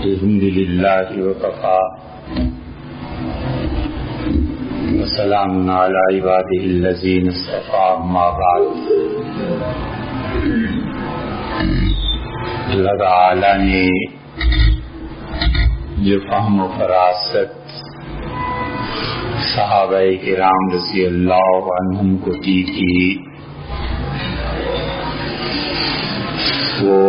الحمد للہ وکفا وسلام علی عبادہ الذین اصطفیٰ اما بعد۔ اللہ تعالی نے جو فہم و فراست صحابہ کرام رضی اللہ عنہم کو دی تھی وہ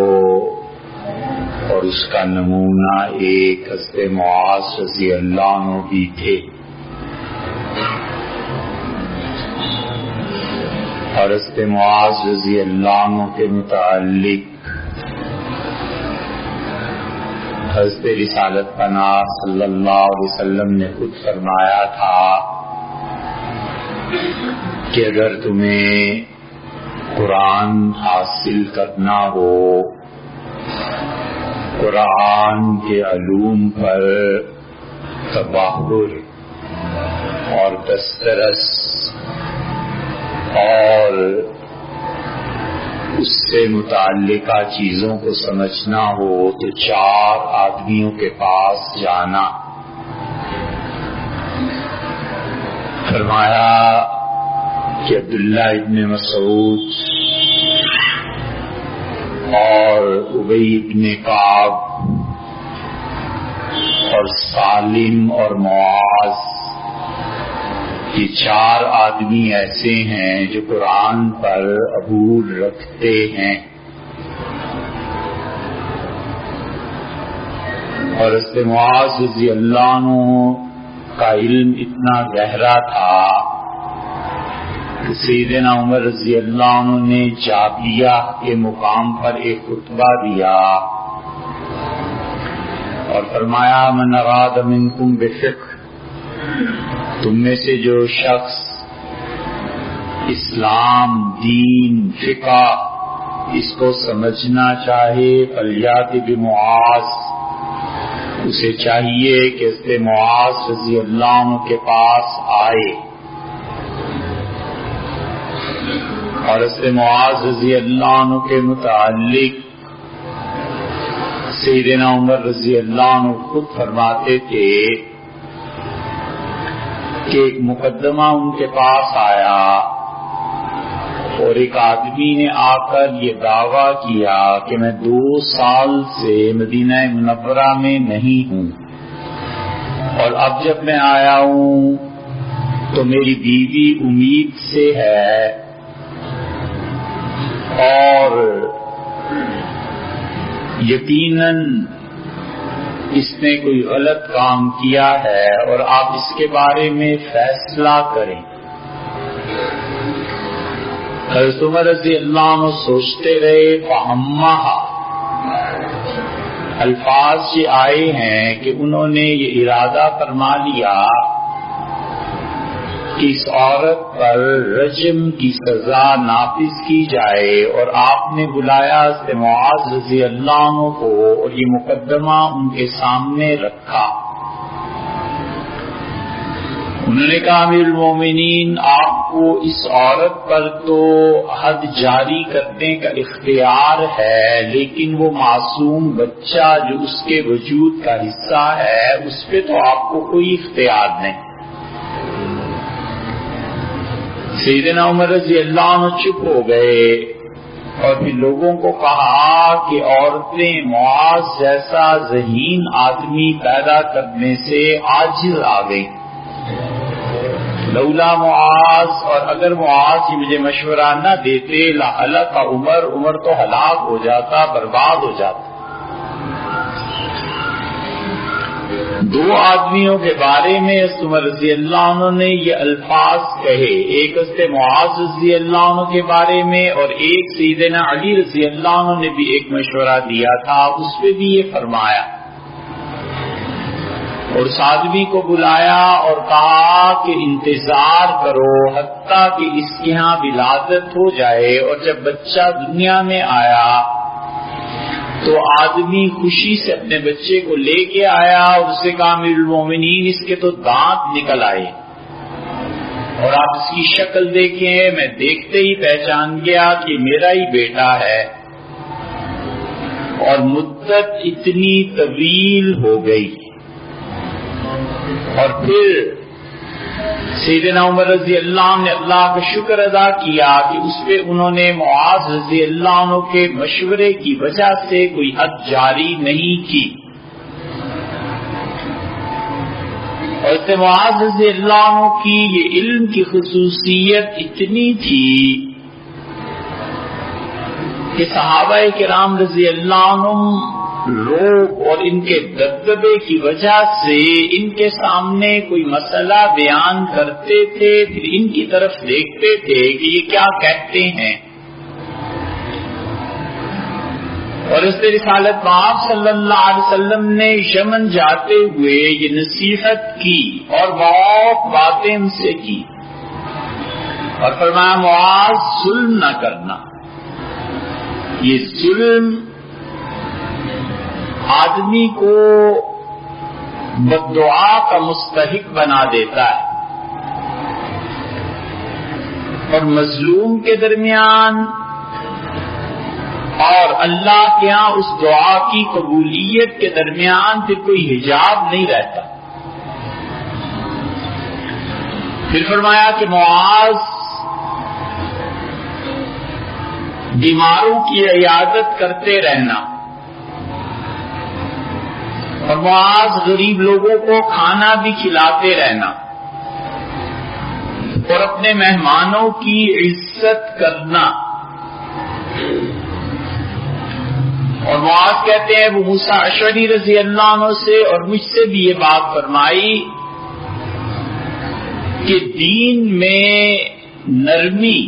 اور اس کا نمونہ ایک حضرت معاذ رضی اللہ عنہ بھی تھے، اور حضرت معاذ رضی اللہ عنہ کے متعلق حضرت رسالت پناہ صلی اللہ علیہ وسلم نے خود فرمایا تھا کہ اگر تمہیں قرآن حاصل کرنا ہو، قرآن کے علوم پر تبحر اور دسترس اور اس سے متعلقہ چیزوں کو سمجھنا ہو تو 4 آدمیوں کے پاس جانا۔ فرمایا کہ عبداللہ ابن مسعود اور ابی ابن کعب اور سالم اور معاذ، یہ 4 آدمی ایسے ہیں جو قرآن پر عبور رکھتے ہیں، اور حضرت معاذ رضی اللہ عنہ کا علم اتنا گہرا تھا کہ سیدنا عمر رضی اللہ عنہ نے جابیہ کے مقام پر ایک خطبہ دیا اور فرمایا من اراد منکم بفقہ، تم میں سے جو شخص اسلام، دین، فقہ اس کو سمجھنا چاہے فلیات بمعاذ، اسے چاہیے کہ حضرت معاذ رضی اللہ عنہ کے پاس آئے، اور حضرت معاذ رضی اللہ عنہ کے متعلق سیدنا عمر رضی اللہ عنہ خود فرماتے تھے کہ ایک مقدمہ ان کے پاس آیا اور ایک آدمی نے آ کر یہ دعویٰ کیا کہ میں 2 سال سے مدینہ منورہ میں نہیں ہوں، اور اب جب میں آیا ہوں تو میری بیوی امید سے ہے اور یقیناً اس نے کوئی غلط کام کیا ہے اور آپ اس کے بارے میں فیصلہ کریں۔ حضرت عمر رضی اللہ عنہ سوچتے رہے، فہمہا، الفاظ یہ آئے ہیں کہ انہوں نے یہ ارادہ فرما لیا کہ اس عورت پر رجم کی سزا نافذ کی جائے، اور آپ نے بلایا حضرت معاذ رضی اللہ عنہ کو اور یہ مقدمہ ان کے سامنے رکھا۔ انہوں نے کہا امیر المومنین، آپ کو اس عورت پر تو حد جاری کرنے کا اختیار ہے، لیکن وہ معصوم بچہ جو اس کے وجود کا حصہ ہے اس پہ تو آپ کو کوئی اختیار نہیں۔ سیدنا عمر رضی اللہ عنہ چپ ہو گئے اور پھر لوگوں کو کہا کہ عورتیں معاذ جیسا ذہین آدمی پیدا کرنے سے عاجز آ گئی، لولا معاذ، اور اگر معاذ یہ مجھے مشورہ نہ دیتے لہلک عمر تو ہلاک ہو جاتا، برباد ہو جاتا۔ 2 آدمیوں کے بارے میں عمر رضی اللہ عنہ نے یہ الفاظ کہے، ایک حضرت معاذ رضی اللہ عنہ کے بارے میں اور ایک سیدنا علی رضی اللہ عنہ نے بھی ایک مشورہ دیا تھا، اس پہ بھی یہ فرمایا، اور اس آدمی کو بلایا اور کہا کہ انتظار کرو حتیٰ کہ اس کے ہاں ولادت ہو جائے، اور جب بچہ دنیا میں آیا تو آدمی خوشی سے اپنے بچے کو لے کے آیا اور اسے کہا امیر المومنین اس کے تو دانت نکل آئے اور آپ اس کی شکل دیکھیں، میں دیکھتے ہی پہچان گیا کہ میرا ہی بیٹا ہے، اور مدت اتنی طویل ہو گئی، اور پھر سیدنا عمر رضی اللہ عنہ نے اللہ کا شکر ادا کیا کہ اس پہ انہوں نے معاذ رضی اللہ عنہ کے مشورے کی وجہ سے کوئی حد جاری نہیں کی، اور اس معاذ رضی اللہ عنہ کی یہ علم کی خصوصیت اتنی تھی کہ صحابہ کرام رضی اللہ عنہم لوگ اور ان کے دبدبے کی وجہ سے ان کے سامنے کوئی مسئلہ بیان کرتے تھے، پھر ان کی طرف دیکھتے تھے کہ یہ کیا کہتے ہیں، اور اس رسالت مآب صلی اللہ علیہ وسلم نے یمن جاتے ہوئے یہ نصیحت کی اور بہت باتیں ان سے کی، اور فرمایا معاذ ظلم نہ کرنا، یہ ظلم آدمی کو بددعا کا مستحق بنا دیتا ہے، اور مظلوم کے درمیان اور اللہ کے ہاں اس دعا کی قبولیت کے درمیان پھر کوئی حجاب نہیں رہتا۔ پھر فرمایا کہ معاذ بیماروں کی عیادت کرتے رہنا، اور معاذ غریب لوگوں کو کھانا بھی کھلاتے رہنا، اور اپنے مہمانوں کی عزت کرنا۔ اور معاذ کہتے ہیں ابو موسیٰ اشعری رضی اللہ عنہ سے اور مجھ سے بھی یہ بات فرمائی کہ دین میں نرمی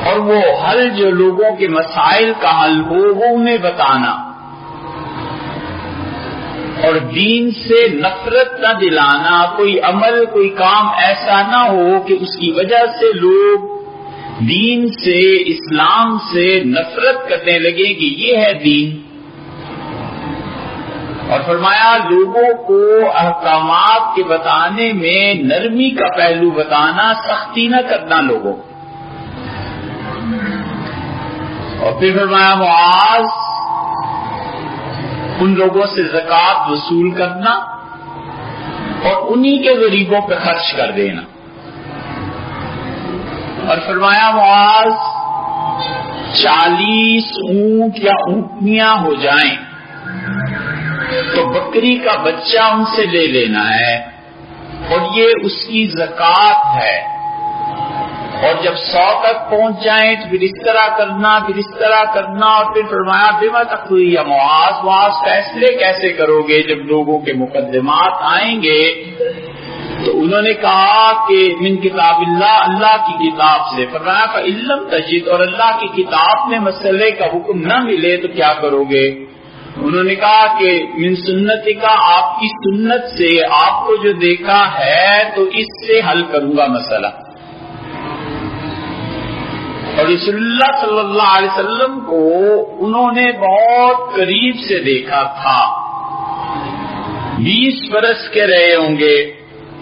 اور وہ حل جو لوگوں کے مسائل کا حل ہو وہ انہیں بتانا، اور دین سے نفرت نہ دلانا، کوئی عمل کوئی کام ایسا نہ ہو کہ اس کی وجہ سے لوگ دین سے اسلام سے نفرت کرنے لگے کہ یہ ہے دین، اور فرمایا لوگوں کو احکامات کے بتانے میں نرمی کا پہلو بتانا، سختی نہ کرنا لوگوں، اور پھر فرمایا معاذ ان لوگوں سے زکوٰۃ وصول کرنا اور انہی کے غریبوں پہ خرچ کر دینا، اور فرمایا معاذ 40 اونٹ یا اونٹنیاں ہو جائیں تو بکری کا بچہ ان سے لے لینا ہے، اور یہ اس کی زکوٰۃ ہے، اور جب 100 تک پہنچ جائیں تو پھر اس طرح کرنا، پھر اس طرح کرنا، اور پھر فرمایا بما تقضی یا معاذ فیصلے کیسے کرو گے جب لوگوں کے مقدمات آئیں گے؟ تو انہوں نے کہا کہ من کتاب اللہ، اللہ کی کتاب سے، فرمایا فَإِن لَّمْ تَجِدْ، اور اللہ کی کتاب میں مسئلے کا حکم نہ ملے تو کیا کرو گے؟ انہوں نے کہا کہ من سنتی کا، آپ کی سنت سے آپ کو جو دیکھا ہے تو اس سے حل کروں گا مسئلہ، اور رسول اللہ صلی اللہ علیہ وسلم کو انہوں نے بہت قریب سے دیکھا تھا، 20 برس کے رہے ہوں گے،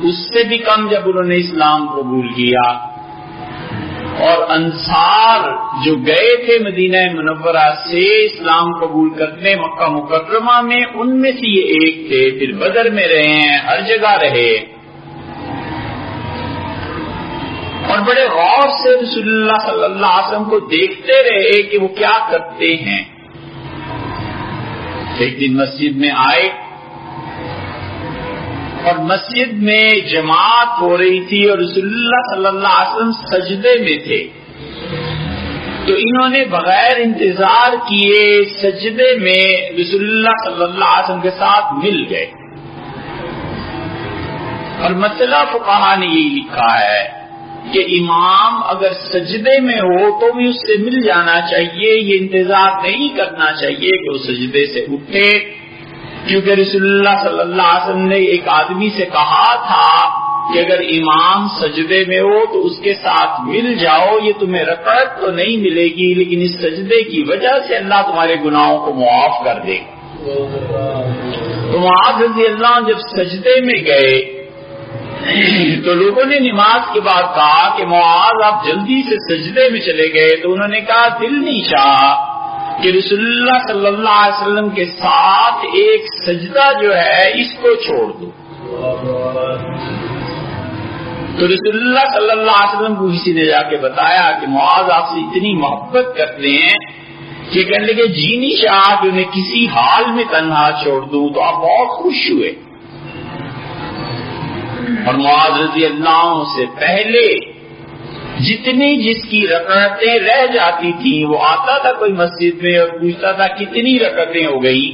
اس سے بھی کم جب انہوں نے اسلام قبول کیا، اور انصار جو گئے تھے مدینہ منورہ سے اسلام قبول کرنے مکہ مکرمہ میں، ان میں سے یہ ایک تھے، پھر بدر میں رہے ہیں، ہر جگہ رہے، اور بڑے غور سے رسول اللہ صلی اللہ علیہ وسلم کو دیکھتے رہے کہ وہ کیا کرتے ہیں۔ ایک دن مسجد میں آئے اور مسجد میں جماعت ہو رہی تھی اور رسول اللہ صلی اللہ علیہ وسلم سجدے میں تھے، تو انہوں نے بغیر انتظار کیے سجدے میں رسول اللہ صلی اللہ علیہ وسلم کے ساتھ مل گئے، اور مسئلہ فقہا نے یہ لکھا ہے کہ امام اگر سجدے میں ہو تو بھی اس سے مل جانا چاہیے، یہ انتظار نہیں کرنا چاہیے کہ وہ سجدے سے اٹھے، کیونکہ رسول اللہ صلی اللہ علیہ وسلم نے ایک آدمی سے کہا تھا کہ اگر امام سجدے میں ہو تو اس کے ساتھ مل جاؤ، یہ تمہیں رکعت تو نہیں ملے گی لیکن اس سجدے کی وجہ سے اللہ تمہارے گناہوں کو معاف کر دے گا۔ تو معاذ رضی اللہ عنہ جب سجدے میں گئے تو لوگوں نے نماز کے بعد کہا کہ معاذ آپ جلدی سے سجدے میں چلے گئے، تو انہوں نے کہا دل نہیں چاہا کہ رسول اللہ صلی اللہ علیہ وسلم کے ساتھ ایک سجدہ جو ہے اس کو چھوڑ دو. تو رسول اللہ صلی اللہ علیہ وسلم کو کسی نے جا کے بتایا کہ معاذ آپ سے اتنی محبت کرتے ہیں کہ کہنے لگے جی نہیں چاہا کہ انہیں کسی حال میں تنہا چھوڑ دوں. تو آپ بہت خوش ہوئے. اور معاذ رضی اللہ عنہ سے پہلے جتنی جس کی رکعتیں رہ جاتی تھیں وہ آتا تھا کوئی مسجد میں اور پوچھتا تھا کتنی رکعتیں ہو گئی،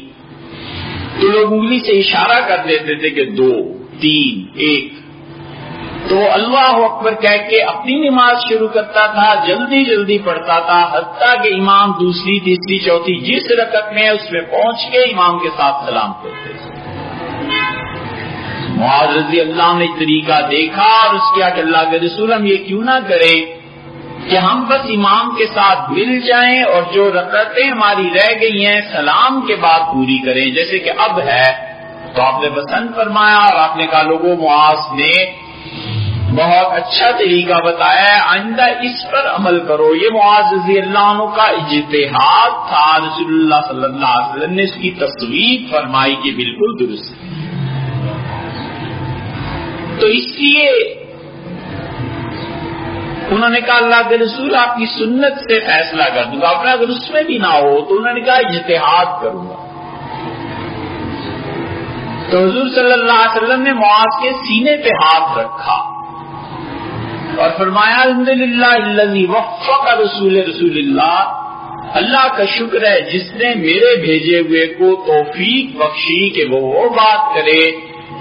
تو لوگ انگلی سے اشارہ کر دیتے تھے کہ 2 3 1. تو اللہ اکبر کہہ کے اپنی نماز شروع کرتا تھا، جلدی جلدی پڑھتا تھا، حتیٰ کہ امام دوسری تیسری چوتھی جس رکعت میں اس میں پہنچ کے امام کے ساتھ سلام کرتے تھے. معاذ رضی اللہ نے طریقہ دیکھا اور اس کیا کہ اللہ کے رسول ہم یہ کیوں نہ کریں کہ ہم بس امام کے ساتھ مل جائیں اور جو رکعتیں ہماری رہ گئی ہیں سلام کے بعد پوری کریں جیسے کہ اب ہے. تو آپ نے پسند فرمایا اور آپ نے کہا لوگوں معاذ نے بہت اچھا طریقہ بتایا ہے، آئندہ اس پر عمل کرو. یہ معاذ رضی اللہ عنہ کا اجتہاد تھا، رسول اللہ صلی اللہ علیہ وسلم نے اس کی تصویب فرمائی کہ بالکل درست. تو اس لیے انہوں نے کہا اللہ کے رسول آپ کی سنت سے فیصلہ کر دوں گا، اپنا اگر اس میں بھی نہ ہو تو انہوں نے کہا اجتہاد کروں گا. تو حضور صلی اللہ علیہ وسلم نے معاذ کے سینے پہ ہاتھ رکھا اور فرمایا الحمدللہ الذی وفق رسول اللہ، اللہ کا شکر ہے جس نے میرے بھیجے ہوئے کو توفیق بخشی کہ وہ بات کرے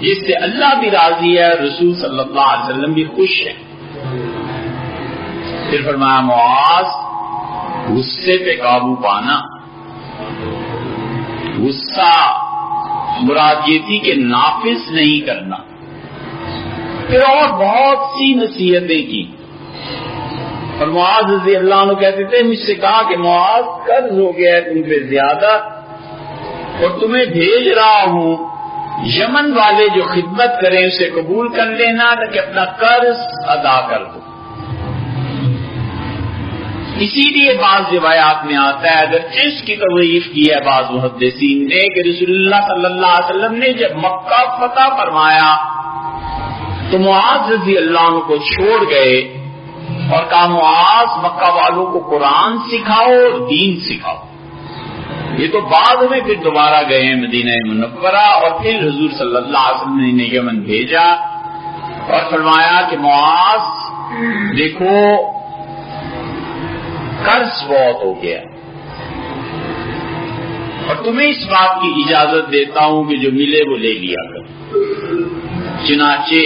جس سے اللہ بھی راضی ہے، رسول صلی اللہ علیہ وسلم بھی خوش ہے. پھر فرمایا معاذ غصے پہ قابو پانا. غصہ مراد یہ تھی کہ نافذ نہیں کرنا. پھر اور بہت سی نصیحتیں کی اور معاذ رضی اللہ عنہ کہتے تھے مجھ سے کہا کہ معاذ قرض ہو گیا ہے تم پہ زیادہ اور تمہیں بھیج رہا ہوں، یمن والے جو خدمت کریں اسے قبول کر لینا تاکہ اپنا قرض ادا کر دو. اسی لیے بعض روایات میں آتا ہے اگرچہ اس کی تضعیف کی ہے بعض محدثین نے کہ رسول اللہ صلی اللہ علیہ وسلم نے جب مکہ فتح فرمایا تو معاذ رضی اللہ عنہ کو چھوڑ گئے اور کہا معاذ مکہ والوں کو قرآن سکھاؤ اور دین سکھاؤ. یہ تو بعد میں پھر دوبارہ گئے ہیں مدینہ منورہ اور پھر حضور صلی اللہ علیہ وسلم نے یمن بھیجا اور فرمایا کہ معاذ دیکھو قرض بہت ہو گیا اور تمہیں اس بات کی اجازت دیتا ہوں کہ جو ملے وہ لے لیا کرو. چنانچہ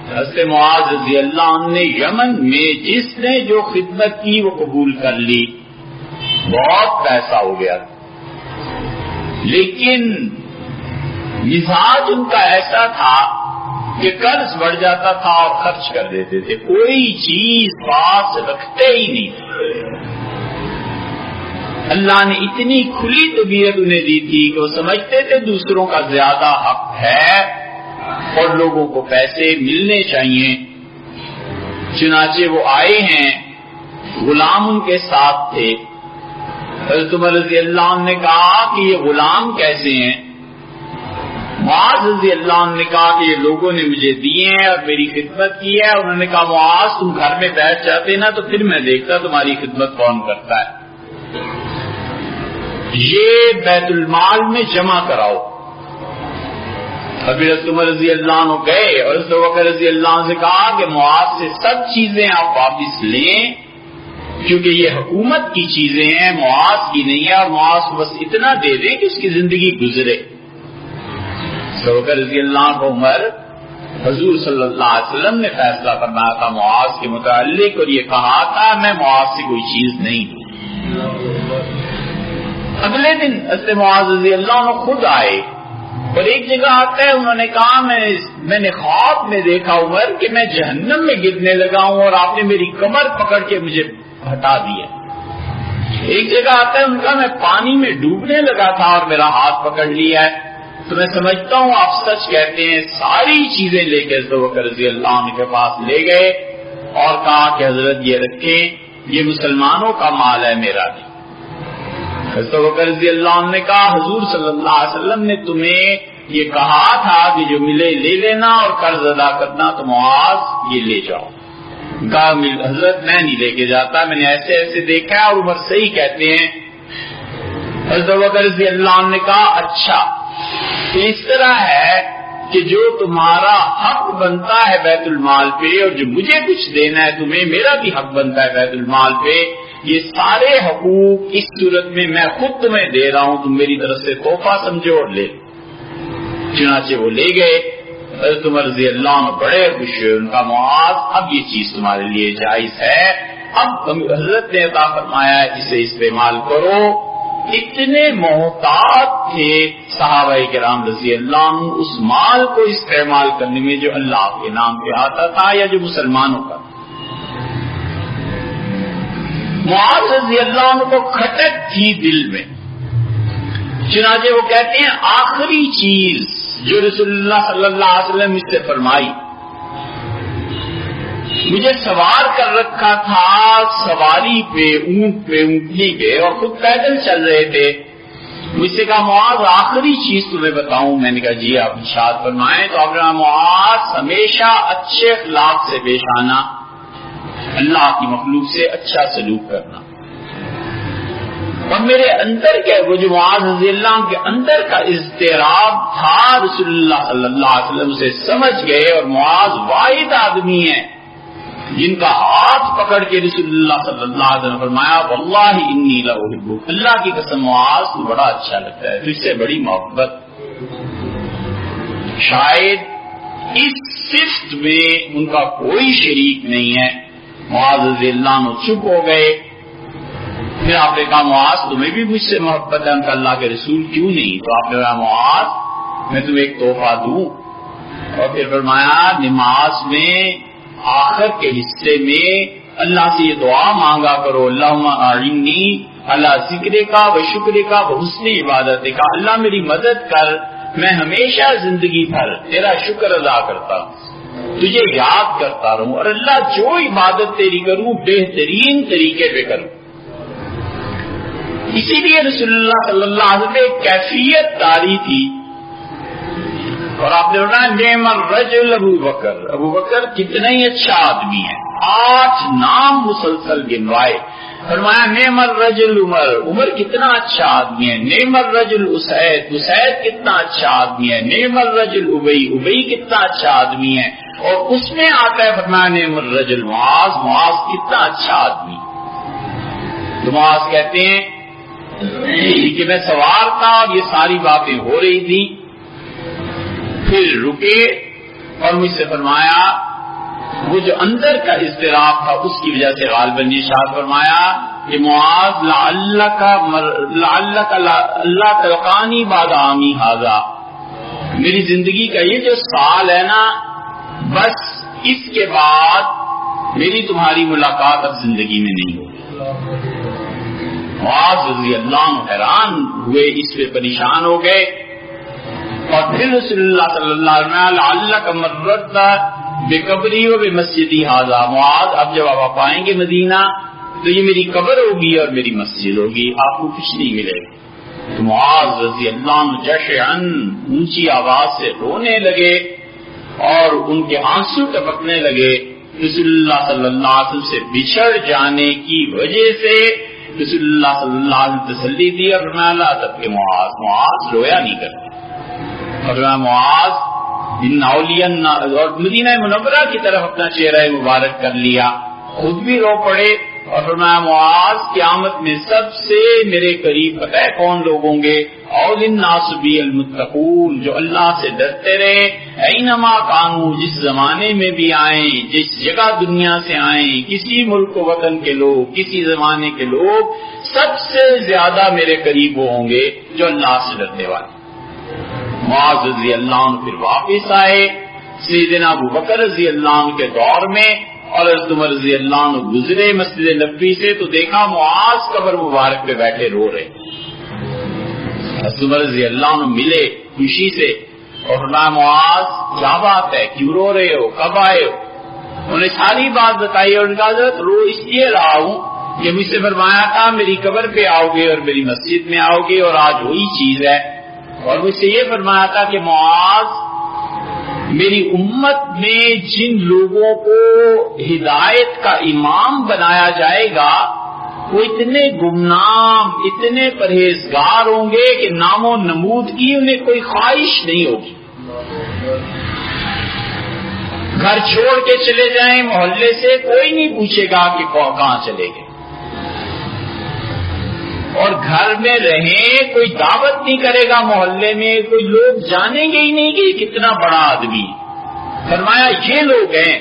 حضرت معاذ رضی اللہ عنہ نے یمن میں جس نے جو خدمت کی وہ قبول کر لی. بہت پیسہ ہو گیا لیکن مزاج ان کا ایسا تھا کہ قرض بڑھ جاتا تھا اور خرچ کر دیتے تھے، کوئی چیز پاس رکھتے ہی نہیں. اللہ نے اتنی کھلی طبیعت انہیں دی تھی کہ وہ سمجھتے تھے دوسروں کا زیادہ حق ہے اور لوگوں کو پیسے ملنے چاہیے. چنانچہ وہ آئے ہیں، غلام ان کے ساتھ تھے. حضرت عمر رضی اللہ عنہ نے کہا کہ یہ غلام کیسے ہیں؟ معاذ رضی اللہ عنہ نے کہا کہ یہ لوگوں نے مجھے دیے ہیں اور میری خدمت کی ہے. انہوں نے کہا معاذ تم گھر میں بیٹھ جاتے نا تو پھر میں دیکھتا تمہاری خدمت کون کرتا ہے. یہ بیت المال میں جمع کراؤ. ابھی حضرت عمر رضی اللہ عنہ گئے اور حضرت بکر رضی اللہ عنہ سے کہا کہ معاذ سے سب چیزیں آپ واپس لیں کیونکہ یہ حکومت کی چیزیں ہیں، معاذ کی نہیں ہے، اور معاذ کو بس اتنا دے دیں کہ اس کی زندگی گزرے. حضرت بکر رضی اللہ عنہ عمر حضور صلی اللہ علیہ وسلم نے فیصلہ فرمایا تھا معاذ کے متعلق اور یہ کہا تھا میں معاذ سے کوئی چیز نہیں دوں. اگلے دن حضرت معاذ رضی اللہ عنہ خود آئے اور ایک جگہ آتا ہے انہوں نے کہا میں نے خواب میں دیکھا عمر کہ میں جہنم میں گرنے لگا ہوں اور آپ نے میری کمر پکڑ کے مجھے ہٹا دیا. ایک جگہ آتا ہے ان کا میں پانی میں ڈوبنے لگا تھا اور میرا ہاتھ پکڑ لیا ہے. تو میں سمجھتا ہوں آپ سچ کہتے ہیں. ساری چیزیں لے کے حضرت بکر رضی اللہ عنہ کے پاس لے گئے اور کہا کہ حضرت یہ رکھیں، یہ مسلمانوں کا مال ہے میرا نہیں. حضرت ابوبکر رضی اللہ عنہ نے کہا حضور صلی اللہ علیہ وسلم نے تمہیں یہ کہا تھا کہ جو ملے لے لینا اور قرض ادا کرنا، تو معاذ یہ لے جاؤ۔ کہا حضرت میں نہیں لے کے جاتا، میں نے ایسے ایسے دیکھا ہے اور عمر صحیح کہتے ہیں۔ حضرت ابوبکر رضی اللہ عنہ نے کہا اچھا تو اس طرح ہے کہ جو تمہارا حق بنتا ہے بیت المال پہ اور جو مجھے کچھ دینا ہے تمہیں، میرا بھی حق بنتا ہے بیت المال پہ، یہ سارے حقوق اس صورت میں میں خود تمہیں دے رہا ہوں، تم میری طرف سے تحفہ سمجھو اور لے۔ چنانچہ وہ لے گئے۔ حضرت عمر رضی اللہ عنہ بڑے خوش ہوئے، ان کا معاذ اب یہ چیز تمہارے لیے جائز ہے، اب حضرت نے عطا فرمایا ہے اسے استعمال کرو۔ اتنے محتاط تھے صحابہ کرام رضی اللہ عنہ اس مال کو استعمال کرنے میں جو اللہ کے نام پہ آتا تھا یا جو مسلمانوں کا۔ معاذ رضی اللہ عنہ کو کھٹک تھی دل میں، چنانچہ وہ کہتے ہیں آخری چیز جو رسول اللہ صلی اللہ علیہ وسلم اس سے فرمائی، مجھے سوار کر رکھا تھا سواری پہ، اونٹ پہ، اونٹنی پہ، اور خود پیدل چل رہے تھے۔ مجھ سے کہا معاذ آخری چیز تمہیں بتاؤں؟ میں نے کہا جی آپ ارشاد فرمائیں۔ تو آپ نے کہا معاذ ہمیشہ اچھے اخلاق سے پیش آنا، اللہ کی مخلوق سے اچھا سلوک کرنا۔ اور میرے اندر کیا وہ جو معاذ رضی اللہ عنہ کے اندر کا اضطراب تھا رسول اللہ صلی اللہ علیہ وسلم سے سمجھ گئے، اور معاذ واحد آدمی ہے جن کا ہاتھ پکڑ کے رسول اللہ صلی اللہ علیہ وسلم فرمایا واللہ انی لأحبک، اللہ کی قسم معاذ تو بڑا اچھا لگتا ہے، تجھ سے بڑی محبت۔ شاید اس صفت میں ان کا کوئی شریک نہیں ہے۔ معاذ رضی اللہ عنہ چپ ہو گئے۔ پھر آپ نے کہا معاذ تمہیں بھی مجھ سے محبت ہے؟ ان کا اللہ کے رسول کیوں نہیں؟ تو آپ نے کہا معاذ میں تمہیں ایک تحفہ دوں، اور پھر فرمایا نماز میں آخر کے حصے میں اللہ سے یہ دعا مانگا کرو اللہم اعنی علی ذکرک و شکرک و حسن عبادتک، اللہ میری مدد کر، میں ہمیشہ زندگی بھر تیرا شکر ادا کرتا ہوں، تجھے یاد کرتا رہوں، اور اللہ جو عبادت تیری کروں بہترین طریقے پہ کروں۔ اسی لیے رسول اللہ صلی اللہ علیہ وسلم نے ایک کیفیت داری تھی، اور آپ نے بتایا نعم الرجل ابو بکر، ابو بکر کتنا ہی اچھا آدمی ہے، 8 نام مسلسل گنوائے۔ فرمایا نعم الرجل عمر، عمر کتنا اچھا آدمی ہے، نعم الرجل اسید، اسید کتنا اچھا آدمی ہے، نعم الرجل ابی، ابی کتنا اچھا آدمی ہے، اور اس میں آتا ہے فرمایا نعم الرجل معاذ، معاذ کتنا اچھا آدمی۔ تو معاذ کہتے ہیں کہ میں سوار تھا اور یہ ساری باتیں ہو رہی تھی، پھر رکے اور مجھ سے فرمایا وہ جو اندر کا اضطراب تھا اس کی وجہ سے غالباً ارشاد فرمایا کہ معاذ لعلک اللہ تلقانی بعد عامی ھذا، میری زندگی کا یہ جو سال ہے نا، بس اس کے بعد میری تمہاری ملاقات اب زندگی میں نہیں ہوگی۔ معاذ رضی اللہ عنہ حیران ہوئے، اس پہ پریشان ہو گئے، اور پھر رسول اللہ صلی اللہ علیہ وسلم لعلک مررت بقبری و بمسجدی ھذا، معاذ اب جب آپ آئیں گے مدینہ تو یہ میری قبر ہوگی اور میری مسجد ہوگی، آپ کو کچھ نہیں ملے گا۔ تو معاذ رضی اللہ عنہ جشعاً اونچی آواز سے رونے لگے اور ان کے آنسو ٹپکنے لگے، رسول اللہ صلی اللہ علیہ وسلم سے بچھڑ جانے کی وجہ سے۔ رسول اللہ صلی اللہ علیہ وسلم تسلی دی اور فرمایا لا تبکی معاذ، معاذ رویا نہیں کرتے، اور معاذ ان اولیاء، اور مدینہ منورہ کی طرف اپنا چہرہ مبارک کر لیا، خود بھی رو پڑے، اور فرمایا معاذ قیامت میں سب سے میرے قریب پتہ ہے کون لوگ ہوں گے؟ اول الناس بی المتقون، جو اللہ سے ڈرتے رہے، اینما کانوا، جس زمانے میں بھی آئیں، جس جگہ دنیا سے آئیں، کسی ملک و وطن کے لوگ، کسی زمانے کے لوگ، سب سے زیادہ میرے قریب وہ ہوں گے جو اللہ سے ڈرنے والے۔ معاذ رضی اللہ عنہ پھر واپس آئے سیدنا ابو بکر رضی اللہ عنہ کے دور میں، اور حضرت عمر رضی اللہ عنہ گزرے مسجد نبوی سے تو دیکھا معاذ قبر مبارک پہ بیٹھے رو رہے۔ حضرت عمر رضی اللہ عنہ ملے خوشی سے اور فرمایا معاذ کیا بات ہے، کیوں رو رہے ہو، کب آئے ہو؟ انہیں ساری بات بتائی اور ان کا حضرت رو اس لیے رہا ہوں کہ مجھ سے فرمایا تھا میری قبر پہ آؤ گے اور میری مسجد میں آؤ گے، اور آج وہی چیز ہے. اور مجھ سے یہ فرمایا تھا کہ معاذ، میری امت میں جن لوگوں کو ہدایت کا امام بنایا جائے گا وہ اتنے گمنام، اتنے پرہیزگار ہوں گے کہ نام و نمود کی انہیں کوئی خواہش نہیں ہوگی. گھر چھوڑ کے چلے جائیں محلے سے، کوئی نہیں پوچھے گا کہ کہاں چلے گئے. اور گھر میں رہیں، کوئی دعوت نہیں کرے گا محلے میں، کوئی لوگ جانیں گے ہی نہیں کہ یہ کتنا بڑا آدمی. فرمایا یہ لوگ ہیں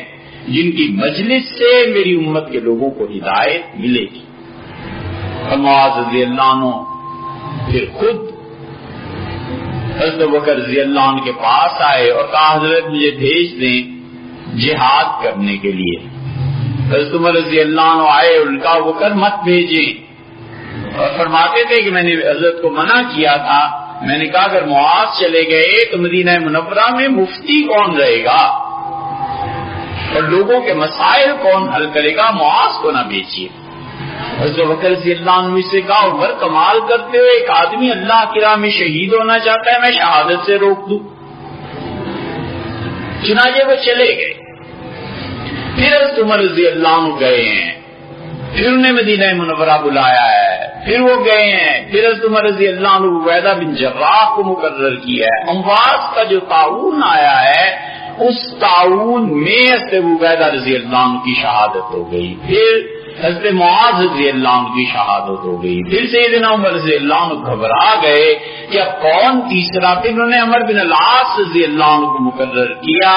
جن کی مجلس سے میری امت کے لوگوں کو ہدایت ملے گی. معاذ رضی اللہ عنہ پھر خود حضرت ابوبکر رضی اللہ عنہ کے پاس آئے اور کہا حضرت مجھے بھیج دیں جہاد کرنے کے لیے. حضرت عمر رضی اللہ عنہ آئے اور ان کا ابوبکر مت بھیجیں، اور فرماتے تھے کہ میں نے حضرت کو منع کیا تھا. میں نے کہا اگر معاذ چلے گئے تو مدینہ منورہ میں مفتی کون رہے گا اور لوگوں کے مسائل کون حل کرے گا؟ معاذ کو نہ بھیجیے. حضرت ابوبکر رضی اللہ عنہ سے کہا عمر کمال کرتے ہوئے، ایک آدمی اللہ کی راہ میں شہید ہونا چاہتا ہے، میں شہادت سے روک دوں؟ چنانچہ وہ چلے گئے. پھر حضرت عمر رضی اللہ عنہ گئے ہیں، پھر انہیں مدینہ منورہ بلایا ہے، پھر وہ گئے ہیں، پھر حضرت عمر رضی اللہ عنہ عبیدہ بن جراح کو مقرر کیا ہے. امواس کا جو طاعون آیا ہے اس طاعون میں حضرت عبیدہ رضی اللہ عنہ کی شہادت ہو گئی، پھر حضرت معاذ رضی اللہ عنہ کی شہادت ہو گئی. پھر سیدنا عمر رضی اللہ عنہ گھبرا گئے کہ اب کون تیسرا؟ پھر انہوں نے عمر بن العاص رضی اللہ عنہ کو مقرر کیا.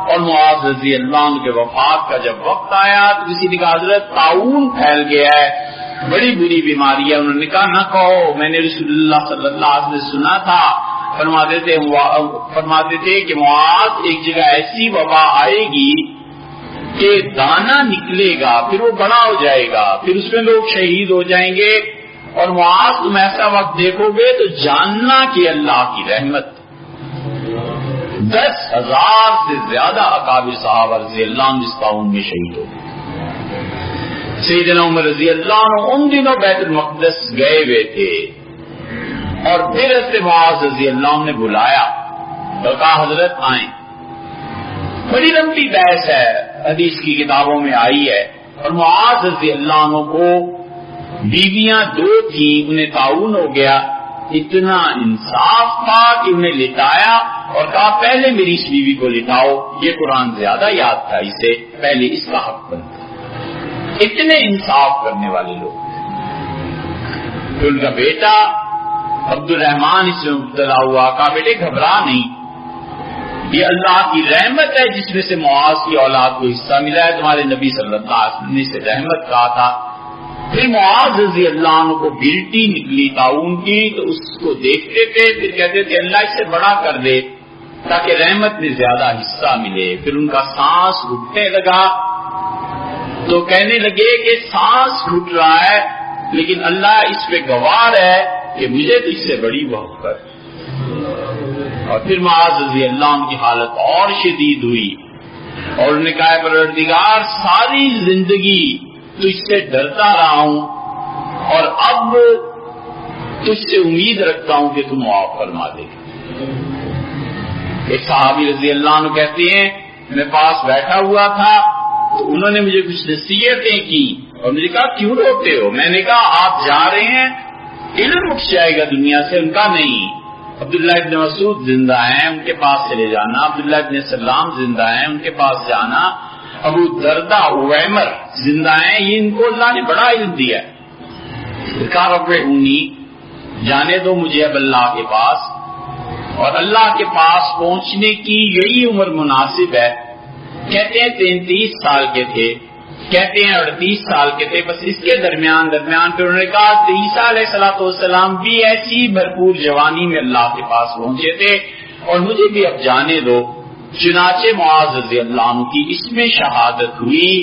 اور معاذ رضی اللہ عنہ کے وفات کا جب وقت آیا تو کسی نے کہا حضرت طاعون پھیل گیا ہے، بڑی بری بیماری ہے. انہوں نے کہا نہ کہو، میں نے رسول اللہ صلی اللہ علیہ وسلم سے سنا تھا، فرماتے تھے کہ معاذ ایک جگہ ایسی وبا آئے گی کہ دانہ نکلے گا، پھر وہ بڑا ہو جائے گا، پھر اس میں لوگ شہید ہو جائیں گے، اور معاذ تم ایسا وقت دیکھو گے تو جاننا کہ اللہ کی رحمت. 10,000 سے زیادہ اکابر صحابہ رضی اللہ عنہ اس طاعون میں شہید ہو گئے. سیدنا عمر رضی اللہ عنہ ان دنوں بیت المقدس گئے ہوئے تھے، اور پھر حضرت معاذ رضی اللہ عنہ نے بلایا اور کہا حضرت آئیں. بڑی لمبی بحث ہے، حدیث کی کتابوں میں آئی ہے. اور معاذ رضی اللہ عنہ کو بیویاں 2 تھیں، انہیں طاعون ہو گیا. اتنا انصاف تھا کہ انہیں لٹایا اور کہا پہلے میری اس بیوی کو لٹاؤ. یہ قرآن زیادہ یاد تھا اسے، پہلے اس کا حق بنتا. اتنے انصاف کرنے والے لوگ. تو ان کا بیٹا عبد الرحمان اس میں مبتلا ہوا. کہا بیٹے گھبرا نہیں، یہ اللہ کی رحمت ہے جس میں سے معاذ کی اولاد کو حصہ ملا ہے. تمہارے نبی صلی اللہ علیہ وسلم نے سے رحمت کہا تھا. پھر معاذ رضی اللہ عنہ کو گلٹی نکلی طاعون کی، تو اس کو دیکھتے تھے، پھر کہتے تھے اللہ اس سے بڑا کر دے تاکہ رحمت میں زیادہ حصہ ملے. پھر ان کا سانس گھٹنے لگا تو کہنے لگے کہ سانس گھٹ رہا ہے لیکن اللہ اس پہ گواہ ہے کہ مجھے تو اس سے بڑی محبت. اور پھر معاذ رضی اللہ عنہ کی حالت اور شدید ہوئی اور انہوں نے کہا پروردگار ساری زندگی تجھ سے ڈرتا رہا ہوں اور اب تجھ سے امید رکھتا ہوں کہ تم معاف فرما دے. ایک صحابی رضی اللہ عنہ کہتے ہیں میں پاس بیٹھا ہوا تھا تو انہوں نے مجھے کچھ نصیحتیں کی اور مجھے کہا کیوں روتے ہو؟ میں نے کہا آپ جا رہے ہیں علم اٹھ جائے گا دنیا سے. ان کا نہیں، عبداللہ ابن مسعود زندہ ہیں ان کے پاس چلے جانا، عبداللہ ابن سلام زندہ ہیں ان کے پاس جانا، ابو دردہ عویمر زندہ ہیں، یہ ان کو اللہ نے بڑا علم دیا ہے. جانے دو مجھے اب اللہ کے پاس، اور اللہ کے پاس پہنچنے کی یہی عمر مناسب ہے. کہتے ہیں 33 سال کے تھے، کہتے ہیں 38 سال کے تھے، بس اس کے درمیان پھر انہوں نے کہا عیسیٰ علیہ السلام بھی ایسی بھرپور جوانی میں اللہ کے پاس پہنچے تھے اور مجھے بھی اب جانے دو. چنانچہ معاذ رضی اللہ عنہ کی اس میں شہادت ہوئی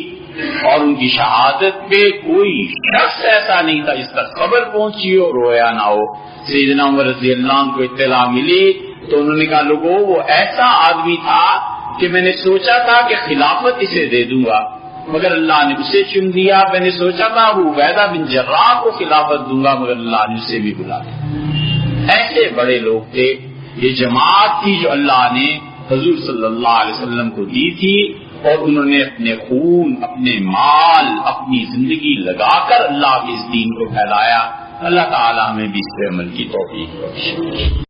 اور ان کی شہادت پہ کوئی شخص ایسا نہیں تھا جس تک خبر پہنچی ہو رویا نہ ہو. سیدنا عمر رضی اللہ عنہ کو اطلاع ملی تو انہوں نے کہا لوگوں وہ ایسا آدمی تھا کہ میں نے سوچا تھا کہ خلافت اسے دے دوں گا مگر اللہ نے اسے چن لیا. میں نے سوچا تھا ابو عبیدہ بن جراح کو خلافت دوں گا مگر اللہ نے اسے بھی بلا لیا. ایسے بڑے لوگ تھے. یہ جماعت تھی جو اللہ نے حضور صلی اللہ علیہ وسلم کو دی تھی اور انہوں نے اپنے خون، اپنے مال، اپنی زندگی لگا کر اللہ کے اس دین کو پھیلایا. اللہ تعالیٰ ہمیں بھی اس پہ عمل کی توفیق بخشے.